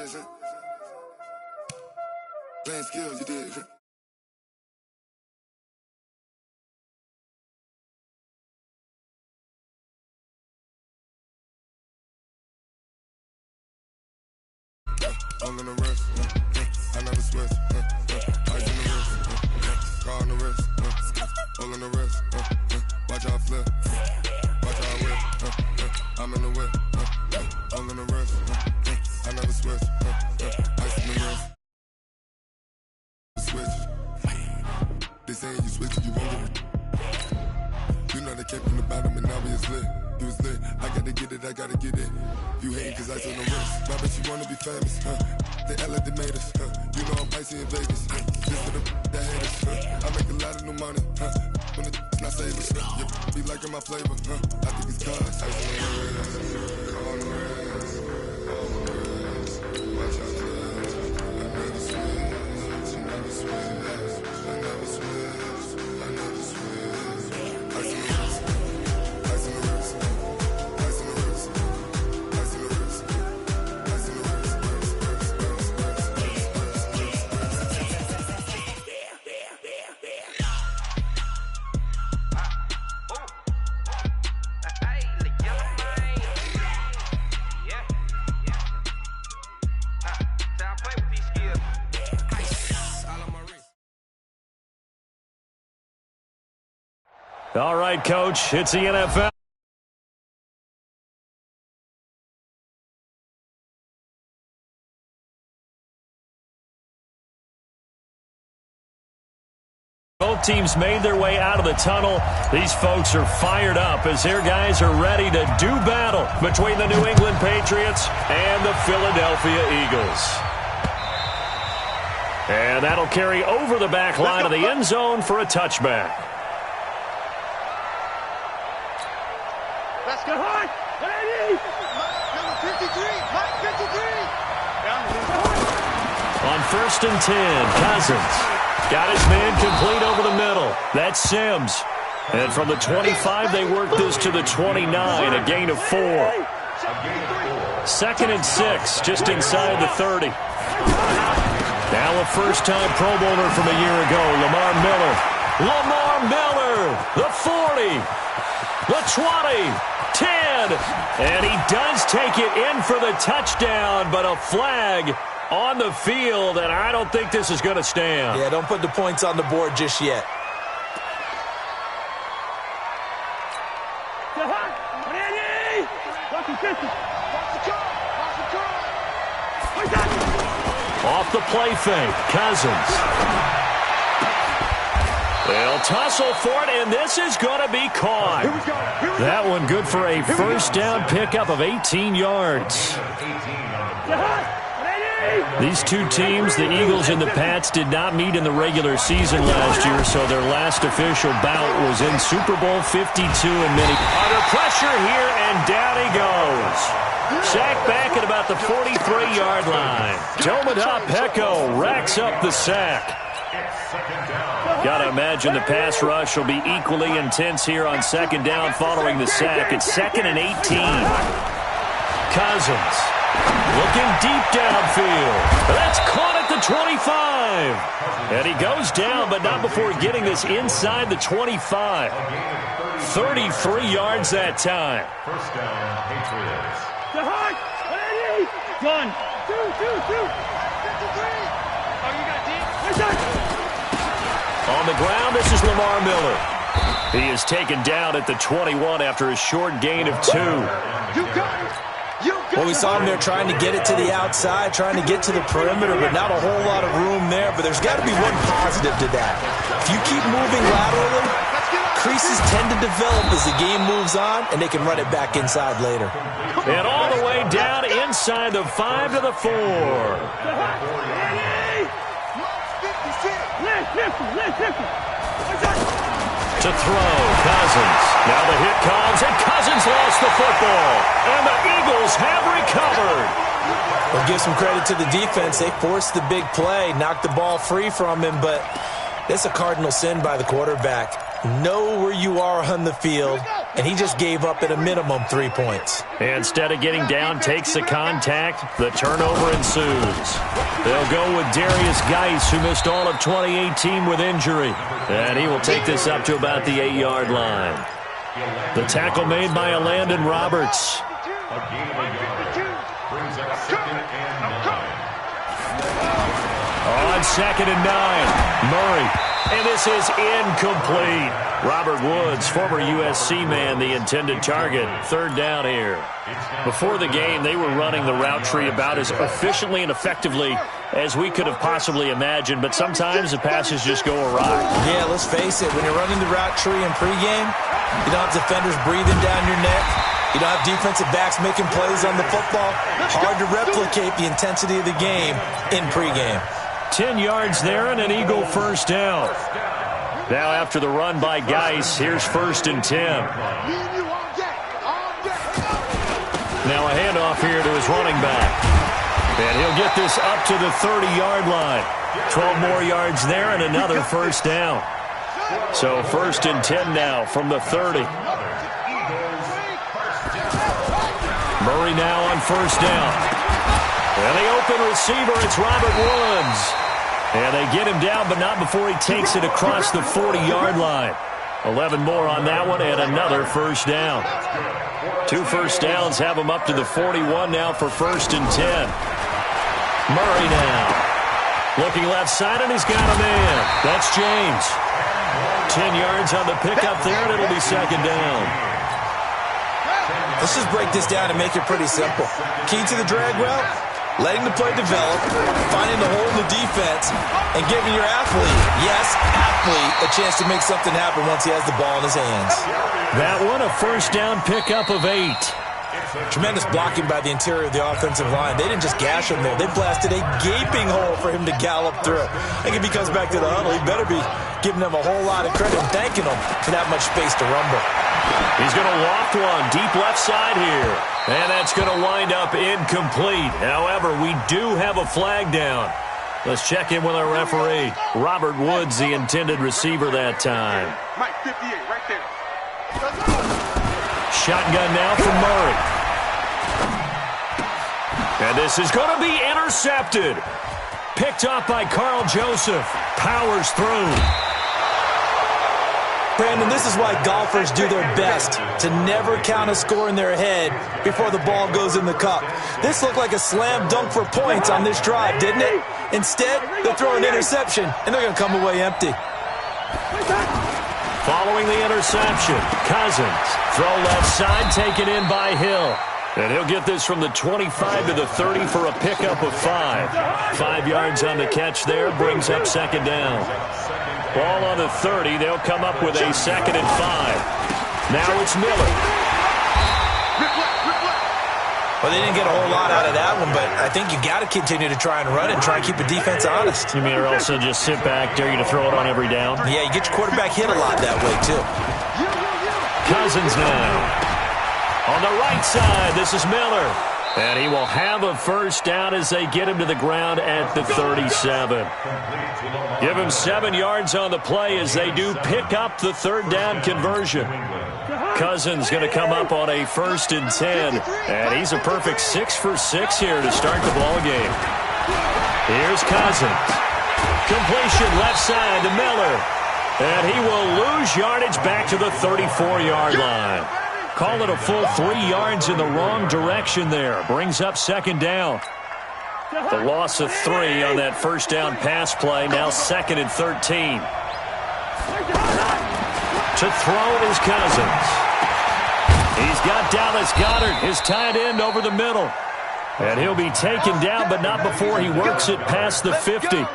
saying? Playing skills, you did. All in the wrist, I never switch. Ice in the wrist, car on the wrist. All in the wrist, watch how I flip. Watch how I whip. I'm in the whip. All in the wrist, I never switch. Ice in the wrist. Switch. They saying you switch, you won't get it. You know they came from the bottom and now we is lit. You was lit, I gotta get it, I gotta get it. You hating cause ice on the wrist. Now bet you wanna be famous, They act like they made us, You know I'm icy in Vegas, This for the that hate us, I make a lot of new money, When it's not savings, You be liking my flavor, I think it's cause ice on the wrist, on the wrist, on the wrist. Watch out, I never switch, I never switch, I never switch, I never switch. Ice on the wrist, ice on the wrist. All right, Coach, it's the NFL. Both teams made their way out of the tunnel. These folks are fired up as their guys are ready to do battle between the New England Patriots and the Philadelphia Eagles. And that'll carry over the back line of the end zone for a touchback. Let's go hard. Number 53. On 1st and 10, Cousins got his man complete over the middle. That's Sims. And from the 25, they work this to the 29, a gain of 4. 2nd and 6, just inside the 30. Now a first-time Pro Bowler from a year ago, Lamar Miller. Lamar Miller, the 40, the 20. 10, and he does take it in for the touchdown, but a flag on the field, and I don't think this is going to stand. Yeah, don't put the points on the board just yet. Off the play fake, Cousins. They'll tussle for it, and this is going to be caught. That one good for a first down pickup of 18 yards. These two teams, the Eagles and the Pats, did not meet in the regular season last year, so their last official bout was in Super Bowl 52 in Minneapolis. Under pressure here, and down he goes. Sacked back at about the 43-yard line. Tomoda Peko racks up the sack. Got to imagine the pass rush will be equally intense here on 2nd down following the sack. It's 2nd and 18. Cousins looking deep downfield. That's caught at the 25. And he goes down, but not before getting this inside the 25. 33 yards that time. First down, Patriots. One, two. 53. Oh, you got deep. On the ground, this is Lamar Miller. He is taken down at the 21 after a short gain of 2. Well, we saw him there trying to get it to the outside, trying to get to the perimeter, but not a whole lot of room there. But there's got to be one positive to that. If you keep moving laterally, creases tend to develop as the game moves on, and they can run it back inside later. And all the way down inside the 5 to the 4. To throw, Cousins. Now the hit comes, and Cousins lost the football. And the Eagles have recovered. We'll give some credit to the defense. They forced the big play, knocked the ball free from him, but that's a cardinal sin by the quarterback. Know where you are on the field, and he just gave up at a minimum 3 points. Instead of getting down, takes the contact. The turnover ensues. They'll go with Darius Geis, who missed all of 2018 with injury. And he will take this up to about the 8-yard line. The tackle made by Landon Roberts. On 2nd and 9, Murray. And this is incomplete. Robert Woods, former USC man, the intended target. 3rd down here. Before the game, they were running the route tree about as efficiently and effectively as we could have possibly imagined, but sometimes the passes just go awry. Yeah, let's face it. When you're running the route tree in pregame, you don't have defenders breathing down your neck. You don't have defensive backs making plays on the football. Hard to replicate the intensity of the game in pregame. 10 yards there and an Eagle 1st down. Now after the run by Geis, here's 1st and 10. Now a handoff here to his running back. And he'll get this up to the 30-yard line. 12 more yards there and another 1st down. So 1st and 10 now from the 30. Murray now on 1st down. And the open receiver, it's Robert Woods. And they get him down, but not before he takes it across the 40-yard line. 11 more on that one, and another 1st down. 2 1st downs have him up to the 41 now for 1st and 10. Murray now. Looking left side, and he's got a man. That's James. 10 yards on the pickup there, and it'll be 2nd down. Let's just break this down and make it pretty simple. Key to the drag route, letting the play develop, finding the hole in the defense, and giving your athlete, yes, athlete, a chance to make something happen once he has the ball in his hands. That one, a 1st down pickup of 8. Tremendous blocking by the interior of the offensive line. They didn't just gash him there. They blasted a gaping hole for him to gallop through. I think if he comes back to the huddle, he better be giving them a whole lot of credit and thanking them for that much space to rumble. He's going to loft one deep left side here. And that's going to wind up incomplete. However, we do have a flag down. Let's check in with our referee. Robert Woods, the intended receiver that time. Mike 58, right there. Shotgun now from Murray. And this is going to be intercepted. Picked up by Carl Joseph. Powers through. Brandon, this is why golfers do their best to never count a score in their head before the ball goes in the cup. This looked like a slam dunk for points on this drive, didn't it? Instead, they'll throw an interception, and they're going to come away empty. Following the interception, Cousins. Throw left side, taken in by Hill. And he'll get this from the 25 to the 30 for a pickup of 5. 5 yards on the catch there, brings up 2nd down. Ball on the 30. They'll come up with a 2nd and 5. Now it's Miller. Well, they didn't get a whole lot out of that one, but I think you got to continue to try and run and try and keep the defense honest. You mean, or also just sit back, dare you to throw it on every down? Yeah, you get your quarterback hit a lot that way, too. Cousins now. On the right side, this is Miller. And he will have a 1st down as they get him to the ground at the 37. Give him 7 yards on the play as they do pick up the 3rd down conversion. Cousins going to come up on a 1st and 10. And he's a perfect 6 for 6 here to start the ball game. Here's Cousins. Completion left side to Miller. And he will lose yardage back to the 34-yard line. Call it a full 3 yards in the wrong direction there. Brings up 2nd down. The loss of 3 on that 1st down pass play. Now 2nd and 13. To throw is Cousins. He's got Dallas Goedert, his tight end, over the middle. And he'll be taken down, but not before he works it past the 50.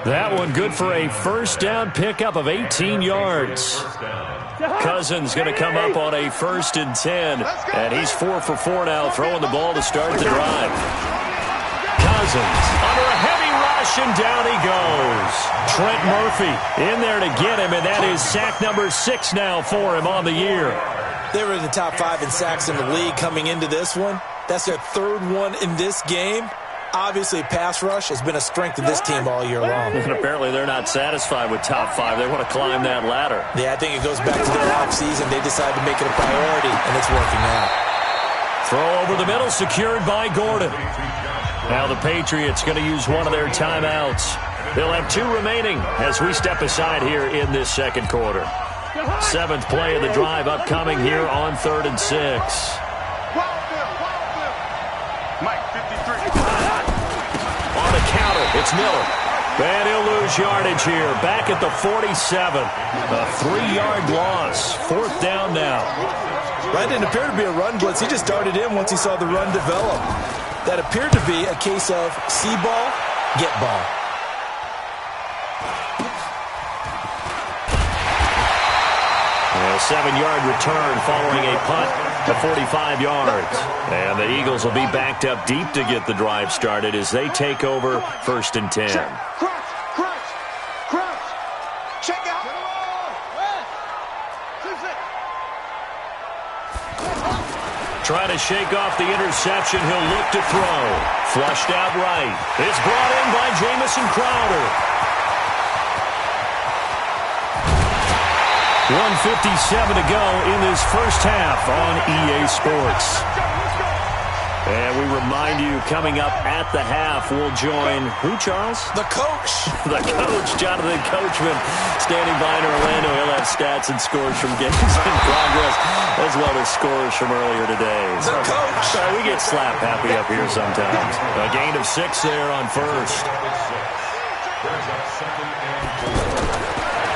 That one good for a 1st down pickup of 18 yards. Cousins going to come up on a 1st and 10. And he's 4 for 4 now, throwing the ball to start the drive. Cousins under a heavy rush, and down he goes. Trent Murphy in there to get him, and that is sack number 6 now for him on the year. They were in the top 5 in sacks in the league coming into this one. That's their 3rd one in this game. Obviously, pass rush has been a strength of this team all year long. And apparently they're not satisfied with top 5. They want to climb that ladder. Yeah, I think it goes back to their offseason. They decided to make it a priority, and it's working out. Throw over the middle, secured by Gordon. Now the Patriots going to use one of their timeouts. They'll have 2 remaining as we step aside here in this second quarter. 7th play of the drive upcoming here on 3rd and 6. Mike, 53. On the counter, it's Miller. And he'll lose yardage here. Back at the 47. A 3-yard loss. 4th down now. Right, didn't appear to be a run blitz. He just darted in once he saw the run develop. That appeared to be a case of see ball, get ball. A 7-yard return following a punt to 45 yards. And the Eagles will be backed up deep to get the drive started as they take over 1st and 10. Crouch. Check out. Trying to shake off the interception. He'll look to throw. Flushed out right. It's brought in by Jamison Crowder. 1:57 to go in this first half on EA Sports. And we remind you, coming up at the half, we'll join who, Charles? The coach. The coach, Jonathan Coachman, standing by in Orlando. He'll have stats and scores from games in progress, as well as scores from earlier today. The coach. We get slap happy up here sometimes. A gain of 6 there on 1st.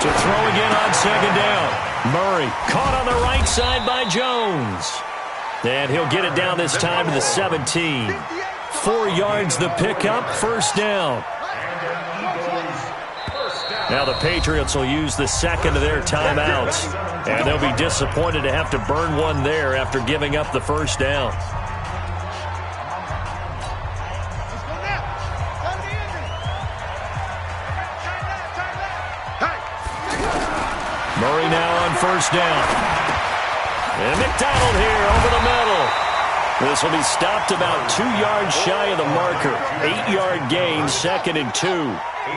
To throw again on 2nd down. Murray caught on the right side by Jones. And he'll get it down this time to the 17. 4 yards the pickup, 1st down. Now the Patriots will use the 2nd of their timeouts. And they'll be disappointed to have to burn one there after giving up the 1st down. Murray now on 1st down. And McDonald here over the middle. This will be stopped about 2 yards shy of the marker. 8-yard gain, 2nd and 2.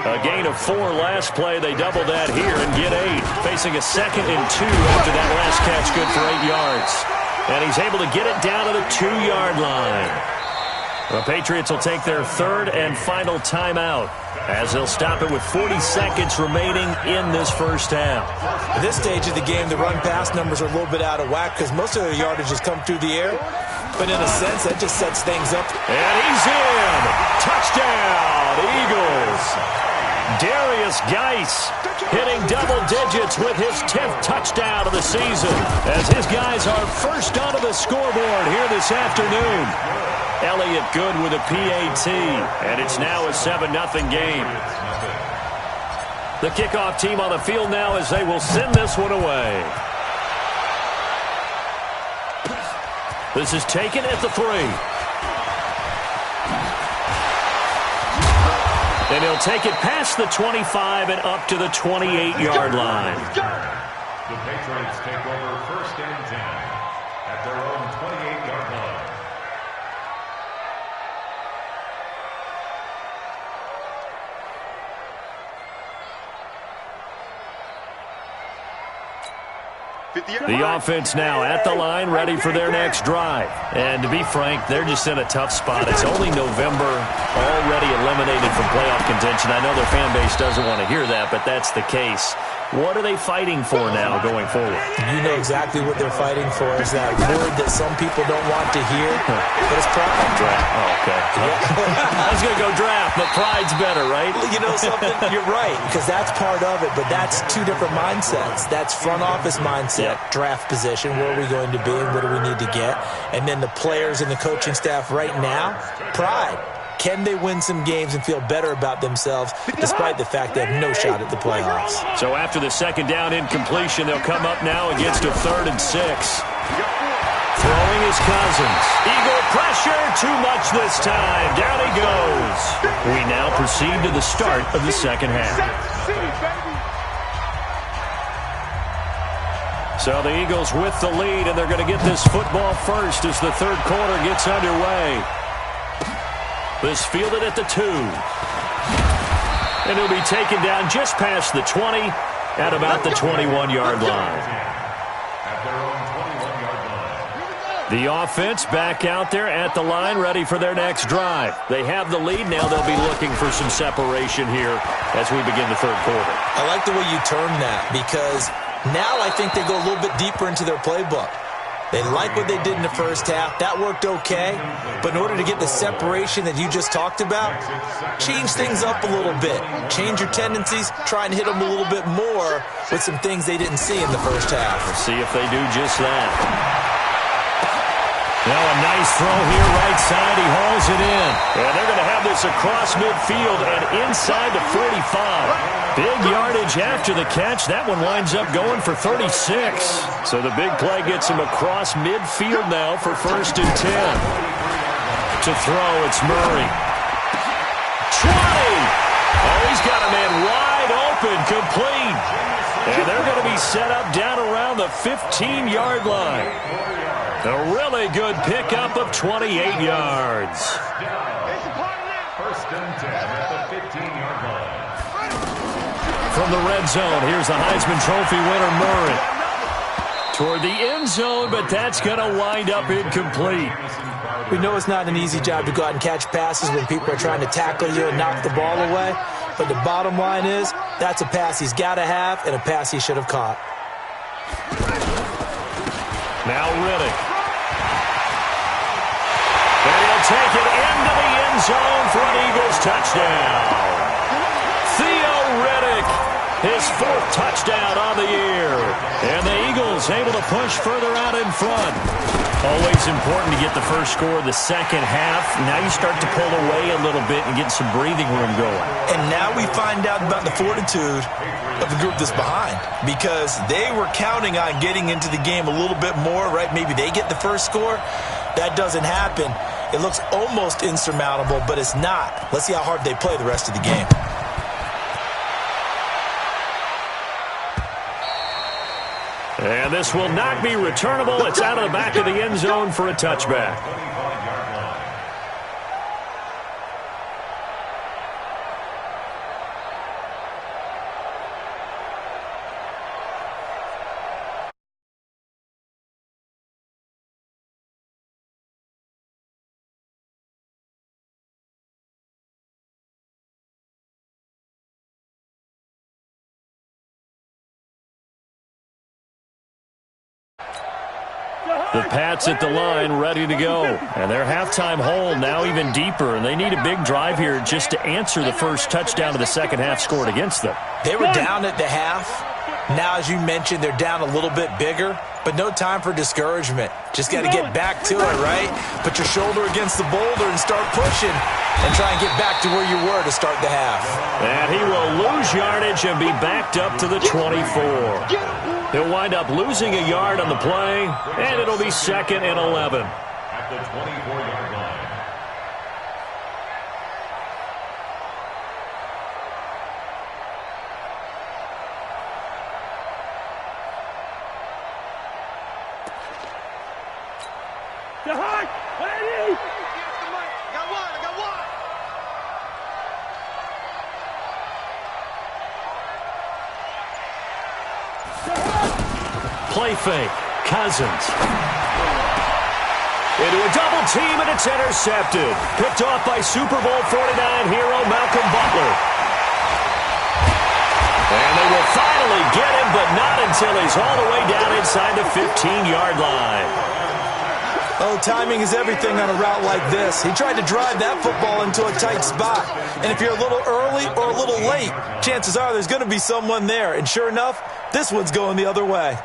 A gain of 4 last play. They double that here and get 8. Facing a 2nd and 2 after that last catch, good for 8 yards. And he's able to get it down to the 2-yard line. The Patriots will take their 3rd and final timeout, as they'll stop it with 40 seconds remaining in this first half. At this stage of the game, the run-pass numbers are a little bit out of whack because most of their yardage has come through the air. But in a sense, that just sets things up. And he's in! Touchdown, Eagles! Darius Geis hitting double digits with his 10th touchdown of the season, as his guys are first onto the scoreboard here this afternoon. Elliott good with a PAT, and it's now a 7-0 game. The kickoff team on the field now as they will send this one away. This is taken at the 3. And he'll take it past the 25 and up to the 28-yard line. The Patriots take over 1st and 10 at their own 28-yard line. The offense now at the line, ready for their next drive. And to be frank, they're just in a tough spot. It's only November, already eliminated from playoff contention. I know their fan base doesn't want to hear that, but that's the case. What are they fighting for now going forward? You know exactly what they're fighting for is that word that some people don't want to hear, but it's pride. Draft. Oh, okay. I was going to go draft, but pride's better, right? You know something? You're right, because that's part of it, but that's 2 different mindsets. That's front office mindset, draft position, where are we going to be and what do we need to get? And then the players and the coaching staff right now, pride. Can they win some games and feel better about themselves despite the fact they have no shot at the playoffs? So after the 2nd down incompletion, they'll come up now against a 3rd and 6. Throwing his Cousins. Eagle pressure, too much this time. Down he goes. We now proceed to the start of the second half. So the Eagles with the lead, and they're going to get this football first as the 3rd quarter gets underway. is fielded at the 2. And he'll be taken down just past the 20 at about the 21-yard line. At their own 21-yard line. The offense back out there at the line, ready for their next drive. They have the lead. Now they'll be looking for some separation here as we begin the third quarter. I like the way you term that, because now I think they go a little bit deeper into their playbook. They like what they did in the first half. That worked okay. But in order to get the separation that you just talked about, change things up a little bit. Change your tendencies. Try and hit them a little bit more with some things they didn't see in the first half. We'll see if they do just that. Now a nice throw here, right side. He hauls it in. And they're going to have this across midfield and inside the 45. Big yardage after the catch. That one winds up going for 36. So the big play gets him across midfield now for 1st and 10. To throw, it's Murray. 20! Oh, he's got a man wide open, complete. And they're going to be set up down around the 15-yard line. A really good pickup of 28 yards. 1st and 10 at the 15-yard line. From the red zone, here's the Heisman Trophy winner, Murray. Toward the end zone, but that's going to wind up incomplete. We know it's not an easy job to go out and catch passes when people are trying to tackle you and knock the ball away. But the bottom line is, that's a pass he's got to have and a pass he should have caught. Now Riddick. And he'll take it into the end zone for an Eagles touchdown. Theo Riddick, his 4th touchdown on the year. And the Eagles able to push further out in front. Always important to get the first score of the second half. Now you start to pull away a little bit and get some breathing room going. And now we find out about the fortitude of the group that's behind, because they were counting on getting into the game a little bit more, right? Maybe they get the first score. That doesn't happen. It looks almost insurmountable, but it's not. Let's see how hard they play the rest of the game. And this will not be returnable. It's out of the back of the end zone for a touchback. The Pats at the line, ready to go. And their halftime hole now even deeper, and they need a big drive here just to answer the first touchdown of the second half scored against them. They were down at the half. Now, as you mentioned, they're down a little bit bigger, but no time for discouragement. Just got to get back to it, right? Put your shoulder against the boulder and start pushing and try and get back to where you were to start the half. And he will lose yardage and be backed up to the 24. He'll wind up losing a yard on the play, and it'll be 2nd and 11. At the 24-yard line. Play fake. Cousins. Into a double team, and it's intercepted. Picked off by Super Bowl 49 hero Malcolm Butler. And they will finally get him, but not until he's all the way down inside the 15-yard line. Oh, timing is everything on a route like this. He tried to drive that football into a tight spot. And if you're a little early or a little late, chances are there's going to be someone there. And sure enough, this one's going the other way.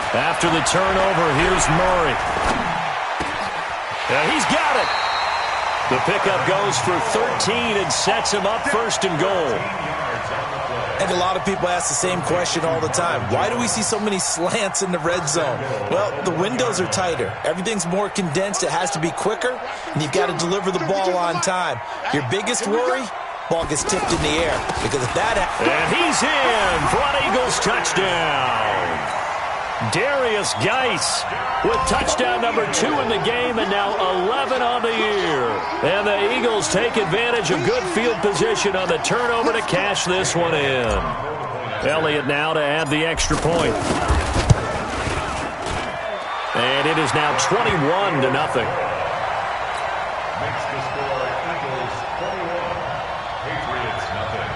After the turnover, here's Murray. Yeah, he's got it. The pickup goes for 13 and sets him up 1st and goal. And a lot of people ask the same question all the time. Why do we see so many slants in the red zone? Well, the windows are tighter. Everything's more condensed. It has to be quicker, and you've got to deliver the ball on time. Your biggest worry? ball gets tipped in the air. Because if that happens... And he's in for an Eagles touchdown. Darius Geis with touchdown number 2 in the game and now 11 on the year. And the Eagles take advantage of good field position on the turnover to cash this one in. Elliott now to add the extra point. And it is now 21-0. Makes the score Eagles 21, Patriots nothing.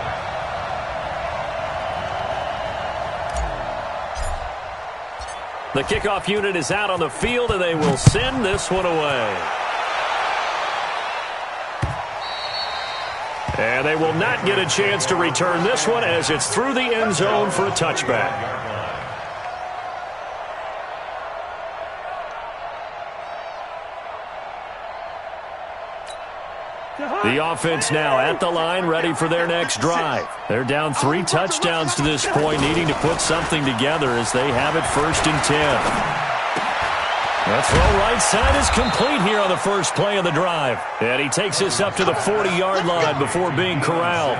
The kickoff unit is out on the field, and they will send this one away. And they will not get a chance to return this one as it's through the end zone for a touchback. The offense now at the line, ready for their next drive. They're down 3 touchdowns to this point, needing to put something together as they have it 1st and 10. The throw right side is complete here on the first play of the drive. And he takes this up to the 40-yard line before being corralled.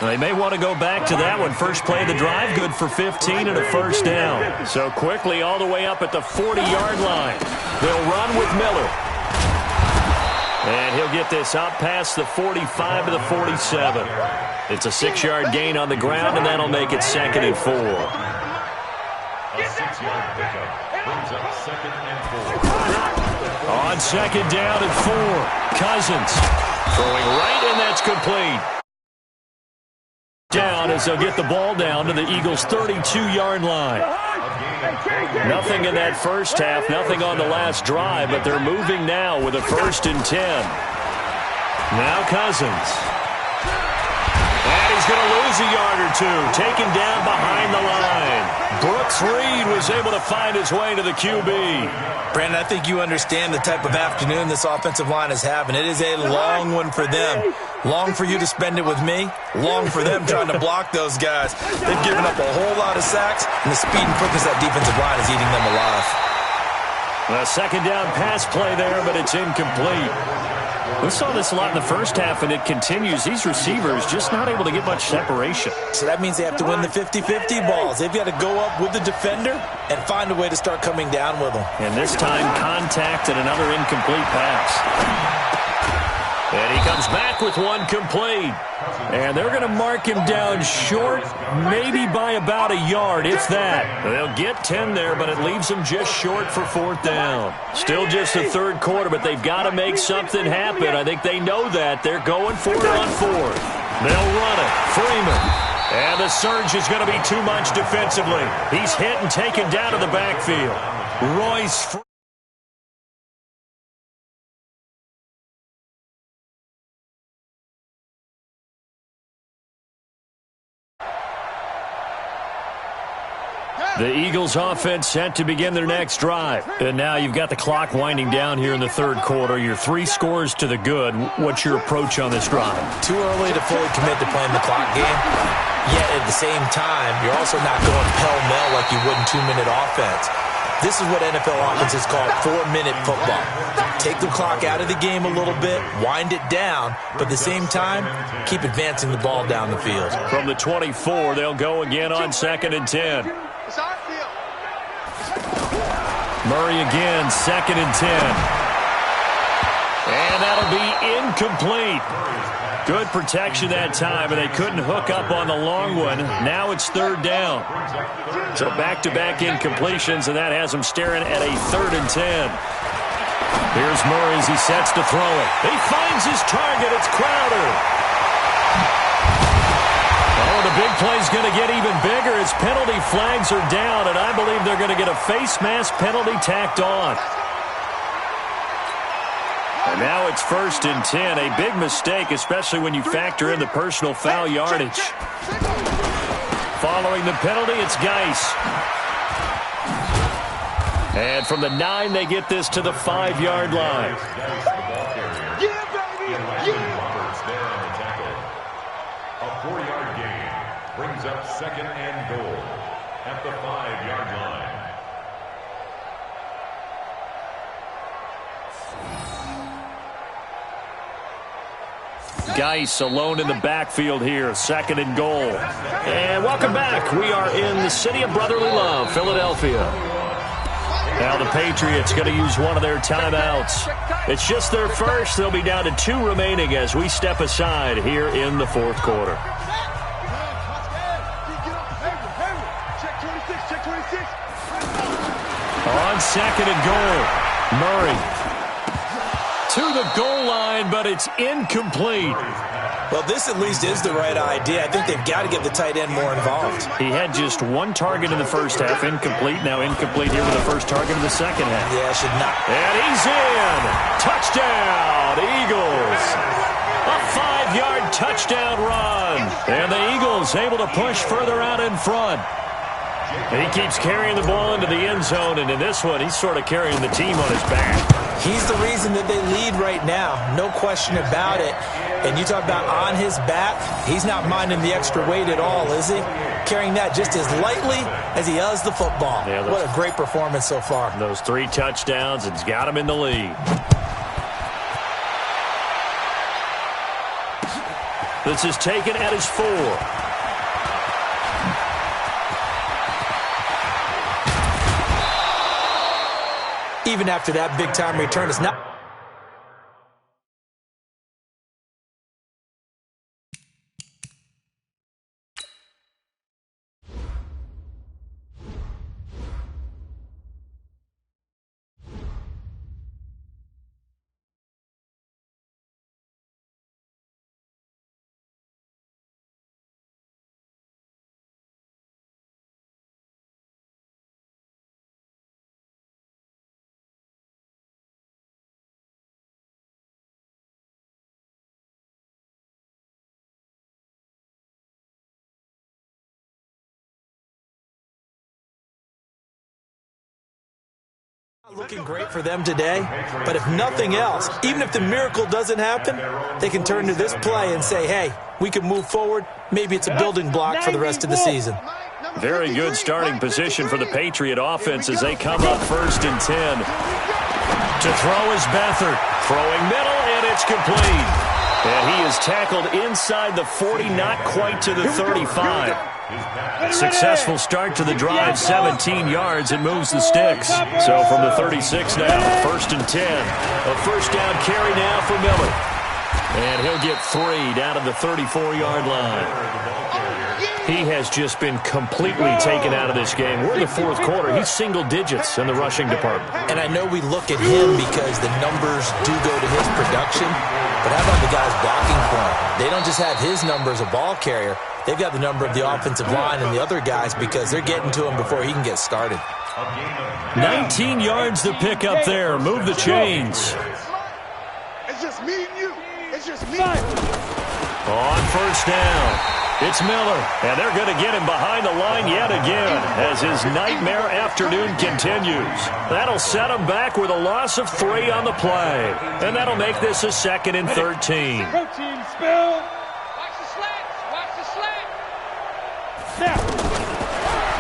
They may want to go back to that one. First play of the drive, good for 15 and a first down. So quickly all the way up at the 40-yard line. They'll run with Miller. And he'll get this up past the 45 to the 47. It's a 6-yard gain on the ground, and that'll make it 2nd and 4. A 6-yard pickup brings up 2nd and 4. On 2nd down and 4, Cousins throwing right, and that's complete. Down as they'll get the ball down to the Eagles' 32-yard line. Nothing in that first half, nothing on the last drive, but they're moving now with a 1st and 10. Now Cousins. And he's going to lose a yard or 2, taken down behind the line. Brooks Reed was able to find his way to the QB. Brandon, I think you understand the type of afternoon this offensive line is having. It is a long one for them. Long for you to spend it with me. Long for them trying to block those guys. They've given up a whole lot of sacks, and the speed and quickness of that defensive line is eating them alive. A 2nd down pass play there, but it's incomplete. We saw this a lot in the first half, and it continues. These receivers just not able to get much separation. So that means they have to win the 50-50 balls. They've got to go up with the defender and find a way to start coming down with them. And this time, contact and another incomplete pass. And he comes back with one complete. And they're going to mark him down short, maybe by about a yard, if that. They'll get 10 there, but it leaves them just short for 4th down. Still just the 3rd quarter, but they've got to make something happen. I think they know that. They're going for it on 4th. They'll run it. Freeman. And the surge is going to be too much defensively. He's hit and taken down to the backfield. Royce. The Eagles offense set to begin their next drive. And now you've got the clock winding down here in the 3rd quarter. You're 3 scores to the good. What's your approach on this drive? Too early to fully commit to playing the clock game. Yet at the same time, you're also not going pell-mell like you would in 2-minute offense. This is what NFL offenses call 4-minute football. Take the clock out of the game a little bit, wind it down, but at the same time, keep advancing the ball down the field. From the 24, they'll go again on 2nd and 10. Murray again, 2nd and 10. And that'll be incomplete. Good protection that time, and they couldn't hook up on the long one. Now it's 3rd down. So back-to-back incompletions, and that has them staring at a 3rd and 10. Here's Murray as he sets to throw it. He finds his target. It's Crowder. Oh, the big play's going to get even bigger as penalty flags are down, and I believe they're going to get a face mask penalty tacked on. And now it's 1st and 10. A big mistake, especially when you factor in the personal foul yardage. Following the penalty, it's Geis. And from the 9, they get this to the 5-yard line. A 4-yard gain brings up 2nd and goal at the 5-yard line. Geis alone in the backfield here. 2nd and goal. And welcome back. We are in the city of brotherly love, Philadelphia. Now the Patriots going to use one of their timeouts. It's just their first. They'll be down to 2 remaining as we step aside here in the 4th quarter. On 2nd and goal, Murray to the goal line, but it's incomplete. Well, this at least is the right idea. I think they've got to get the tight end more involved. He had just 1 target in the first half, incomplete. Now incomplete here with the first target in the second half. Yeah, should not. And he's in. Touchdown, Eagles. A 5-yard touchdown run. And the Eagles able to push further out in front. And he keeps carrying the ball into the end zone, and in this one, he's sort of carrying the team on his back. He's the reason that they lead right now, no question about it. And you talk about on his back, he's not minding the extra weight at all, is he? Carrying that just as lightly as he does the football. Yeah, what a great performance so far. Those 3 touchdowns, it's got him in the lead. This is taken at his 4. Even after that big-time return, it's not... Looking great for them today, but if nothing else, even if the miracle doesn't happen, they can turn to this play and say, hey, we can move forward. Maybe it's a building block for the rest of the season. Very good starting position for the Patriot offense as they come up 1st and 10. To throw is Beathard. Throwing middle, and it's complete. And he is tackled inside the 40, not quite to the 35. Successful start to the drive, 17 yards. It moves the sticks. So from the 36 now, 1st and 10. A first down carry now for Miller. And he'll get 3 down to the 34-yard line. He has just been completely taken out of this game. We're in the 4th quarter. He's single digits in the rushing department. And I know we look at him because the numbers do go to his production. But how about the guys blocking for him? They don't just have his number as a ball carrier. They've got the number of the offensive line and the other guys because they're getting to him before he can get started. 19 yards to pick up there. Move the chains. It's just me and you. It's just me. On first down, it's Miller. And they're going to get him behind the line yet again as his nightmare afternoon continues. That'll set him back with a loss of 3 on the play. And that'll make this a 2nd and 13. Protein spill. Watch the slats. Watch the slats. Snap.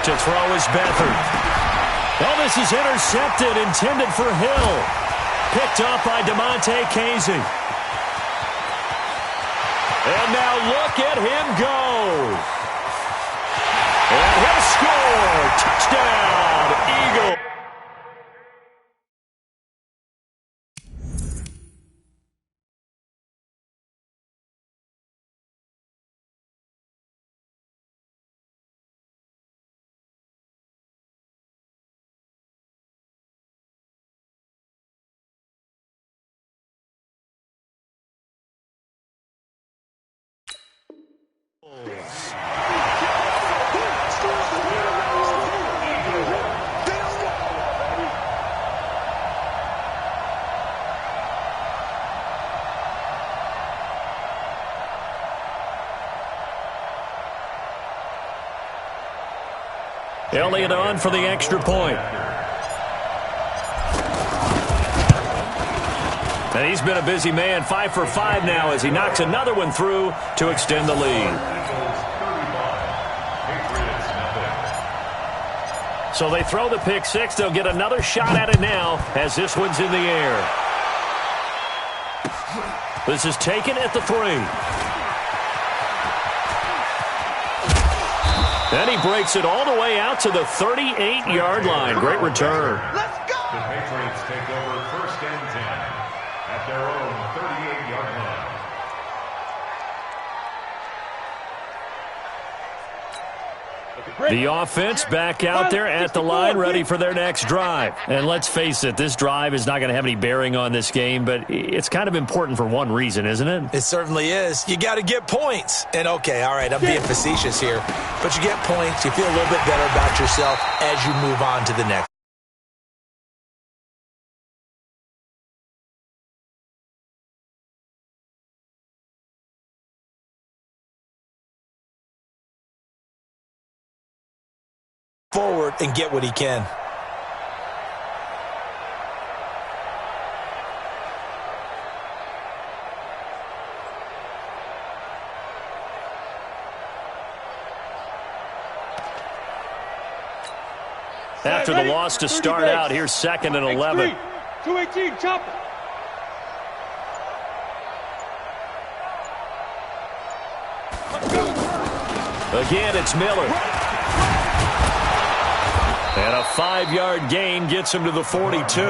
To throw is Beathard. Oh, this is intercepted, intended for Hill. Picked up by DeMonte Casey. And now look at him go. And he'll score. Touchdown, Eagle. Elliott on for the extra point. And he's been a busy man, 5 for 5 now as he knocks another one through to extend the lead. So they throw the pick 6. They'll get another shot at it now as this one's in the air. This is taken at the 3. And he breaks it all the way out to the 38-yard line. Great return. Let's go! The Patriots take over 1st and 10 at their own 38-yard line. The offense back out there at the line, ready for their next drive. And let's face it, this drive is not going to have any bearing on this game, but it's kind of important for one reason, isn't it? It certainly is. You got to get points. And, okay, all right, I'm being facetious here. But you get points, you feel a little bit better about yourself as you move on to the next. Forward and get what he can. After the loss to start out, here's 2nd and 11. 218, chop. Again, it's Miller. And a 5-yard gain gets him to the 42.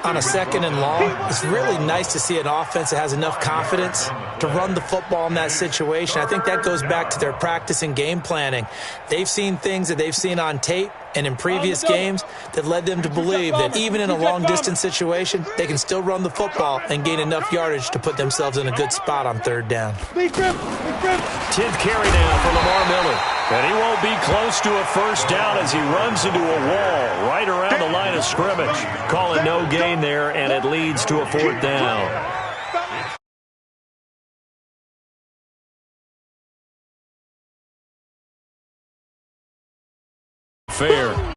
On a 2nd and long, it's really nice to see an offense that has enough confidence to run the football in that situation. I think that goes back to their practice and game planning. They've seen things that they've seen on tape and in previous games that led them to believe that even in a long-distance situation, they can still run the football and gain enough yardage to put themselves in a good spot on 3rd down. 10th carry now for Lamar Miller. And he won't be close to a 1st down as he runs into a wall right around the line of scrimmage. Calling no gain there, and it leads to a 4th down. Fair.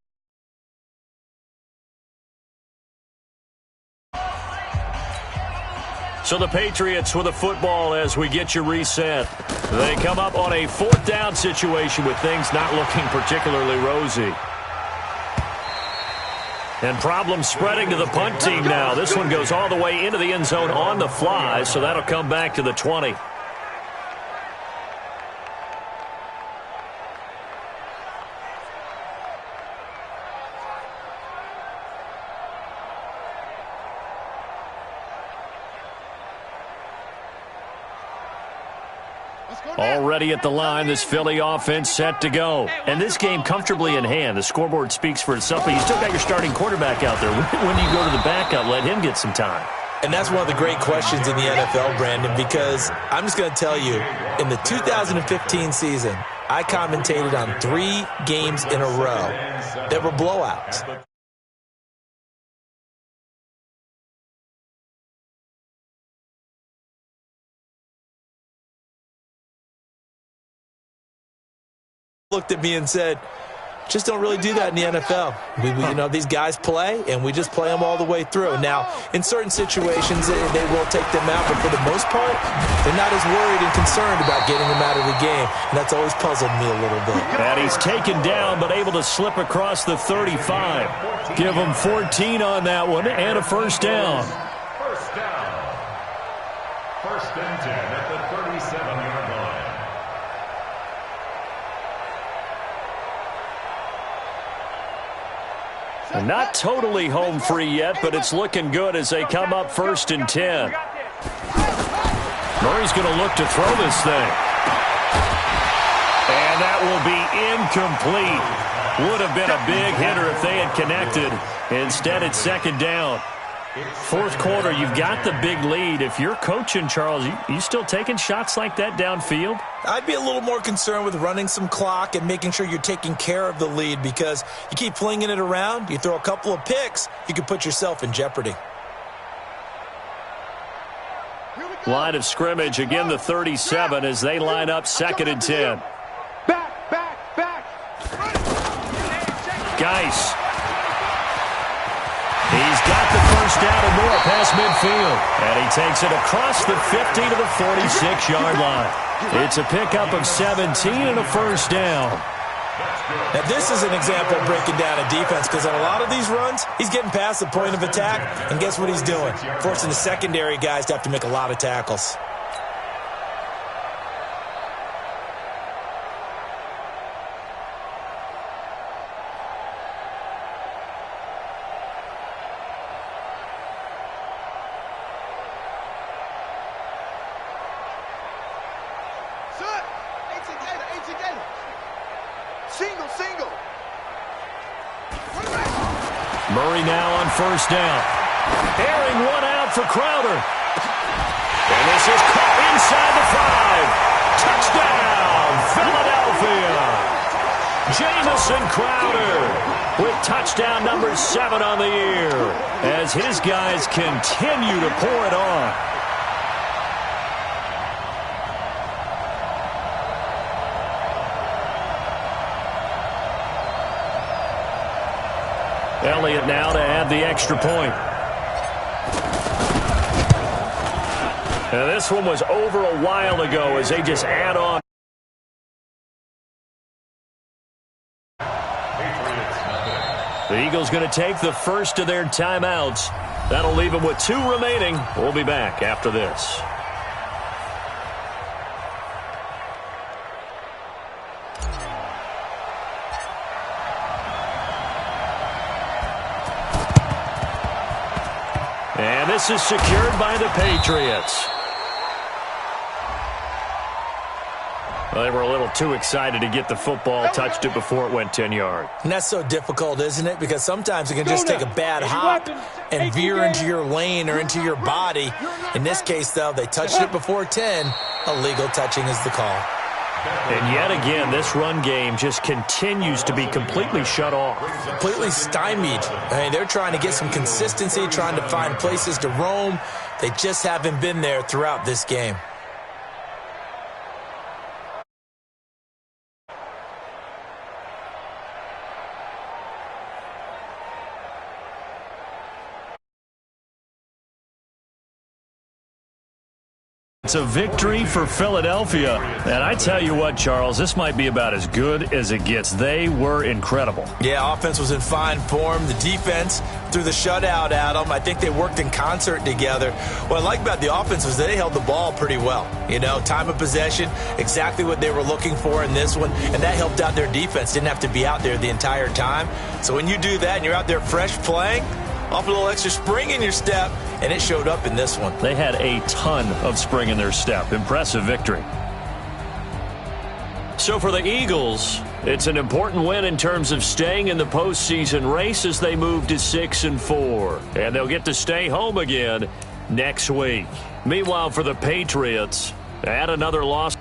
So the Patriots with the football as we get you reset. They come up on a 4th down situation with things not looking particularly rosy. And problems spreading to the punt team now. This one goes all the way into the end zone on the fly, so that'll come back to the 20. Already at the line, this Philly offense set to go. And this game comfortably in hand. The scoreboard speaks for itself, but you still got your starting quarterback out there. When do you go to the backup? Let him get some time. And that's one of the great questions in the NFL, Brandon, because I'm just going to tell you, in the 2015 season, I commentated on 3 games in a row that were blowouts. Looked at me and said, just don't really do that in the NFL. These guys play, and we just play them all the way through. Now, in certain situations, they will take them out, but for the most part, they're not as worried and concerned about getting them out of the game, and that's always puzzled me a little bit. And he's taken down, but able to slip across the 35. Give him 14 on that one, and a 1st down. 1st down. 1st and 10 at the 37-yard line. Not totally home free yet, but it's looking good as they come up 1st and 10. Murray's going to look to throw this thing. And that will be incomplete. Would have been a big hitter if they had connected. Instead, it's 2nd down. 4th quarter, you've got the big lead. If you're coaching, Charles, you still taking shots like that downfield? I'd be a little more concerned with running some clock and making sure you're taking care of the lead, because you keep flinging it around, you throw a couple of picks, you can put yourself in jeopardy. Line of scrimmage, again the 37 as they line up 2nd and 10. Back. Geis. He's got the 1st down and more past midfield. And he takes it across the 50 to the 46-yard line. It's a pickup of 17 and a 1st down. Now, this is an example of breaking down a defense because on a lot of these runs, he's getting past the point of attack, and guess what he's doing? Forcing the secondary guys to have to make a lot of tackles. Murray now on first down. Airing one out for Crowder. And this is caught inside the 5. Touchdown, Philadelphia. Jamison Crowder with touchdown number 7 on the year as his guys continue to pour it on. Elliott now to add the extra point. Now this one was over a while ago as they just add on. The Eagles going to take the first of their timeouts. That'll leave them with 2 remaining. We'll be back after this. And this is secured by the Patriots. Well, they were a little too excited to get the football, touched it before it went 10 yards. And that's so difficult, isn't it? Because sometimes it can just take a bad hop and veer into your lane or into your body. In this case, though, they touched it before 10. Illegal touching is the call. And yet again, this run game just continues to be completely shut off. Completely stymied. I mean, they're trying to get some consistency, trying to find places to roam. They just haven't been there throughout this game. It's a victory for Philadelphia. And I tell you what, Charles, this might be about as good as it gets. They were incredible. Yeah, offense was in fine form. The defense threw the shutout at them. I think they worked in concert together. What I like about the offense was they held the ball pretty well. You know, time of possession, exactly what they were looking for in this one. And that helped out their defense. Didn't have to be out there the entire time. So when you do that and you're out there fresh playing, off a little extra spring in your step, and it showed up in this one. They had a ton of spring in their step. Impressive victory. So for the Eagles, it's an important win in terms of staying in the postseason race as they move to 6-4. And they'll get to stay home again next week. Meanwhile, for the Patriots, add another loss.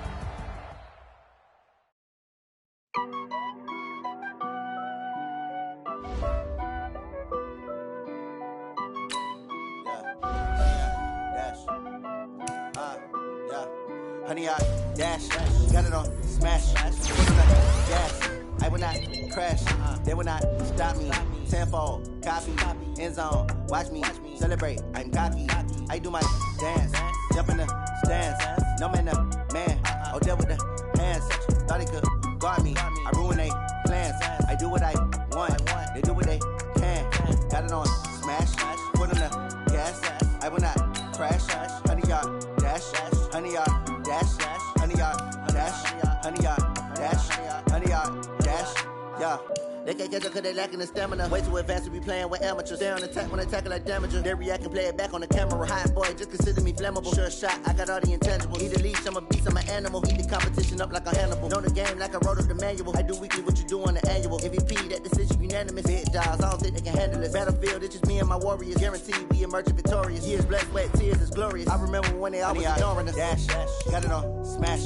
Honey, I dash, got it on smash, foot on the gas, I will not crash, they will not stop me, tenfold, copy, end zone, watch me, celebrate, I'm cocky, I do my dance, jump in the stands, no man, man, oh, deal with the hands, thought he could guard me, I ruin they plans, I do what I want, they do what they can, got it on smash, foot on the gas, I will not crash, honey, y'all dash, honey, y'all dash, honey, y'all dash, honey, y'all dash, honey, y'all dash, yeah. They can't catch up cause they lacking the stamina. Way too advanced to be playing with amateurs. Stay on attack when they tackle like damager. They react and play it back on the camera. Hot boy, just consider me flammable. Sure shot, I got all the intangibles. Eat the leash, I'm a beast, I'm an animal. Heat the competition up like a Hannibal. Know the game like I wrote up the manual. I do weekly what you do on the annual. MVP, that decision unanimous. Big dials, I don't think they can handle it. Battlefield, it's just me and my warriors. Guaranteed we emerge victorious. Years, blood, sweat, tears, is glorious. I remember when they always ignoring us. Dash, got it on smash,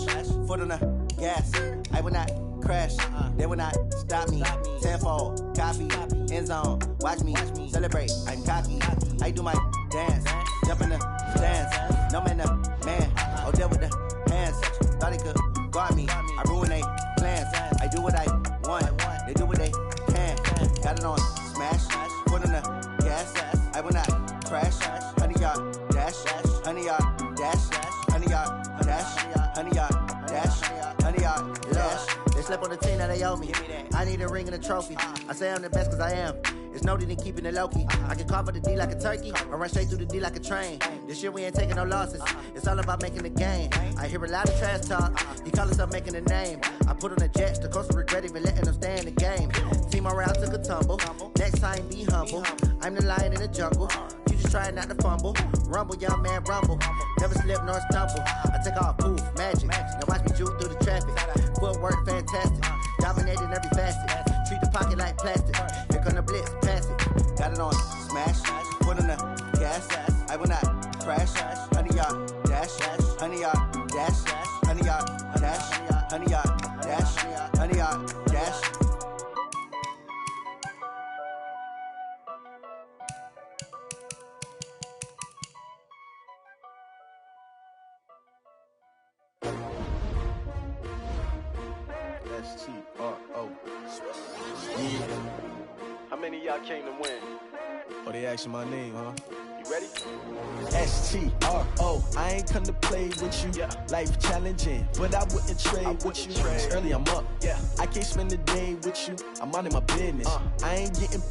foot on the gas. I will not crash, they will not stop me, tenfold, copy, end zone, watch me, celebrate, I'm cocky, I do my dance, jump in the stands, no man, man, oh, deal with the hands, thought he could guard me, I ruin they plans, I do what I want, they do what they can, got it on smash, foot on the gas, I will not crash, honey, y'all dash, honey, y'all dash, honey, y'all dash, honey, y'all dash, honey, y'all dash. They slept on the team, now they owe me. I need a ring and a trophy. I say I'm the best cause I am. It's noted in keeping it low-key. I can carve up the D like a turkey, or run straight through the D like a train. This year we ain't taking no losses. It's all about making the game. I hear a lot of trash talk. He call himself making a name. I put on the Jets, the coach will regret even letting them stay in the game. Team morale took a tumble. Next time be humble. I'm the lion in the jungle. You just trying not to fumble. Rumble, young man, rumble. Never slip nor stumble. I take off, poof, magic. Now watch me juke through the traffic. Footwork fantastic. Dominating every facet. Treat the pocket like plastic. Here come the blitz, pass it. Got it on, smash. Put on the gas. I will not crash. 100-yard dash. 100-yard dash. 100-yard dash. 100-yard dash. 100-yard dash. S-T-R-O. How many of y'all came to win? Oh, they asking my name, huh? You ready? S-T-R-O. I ain't come to play with you. Yeah. Life challenging, but I wouldn't trade with you. It's early, I'm up. Yeah. I can't spend the day with you. I'm minding my business. I ain't getting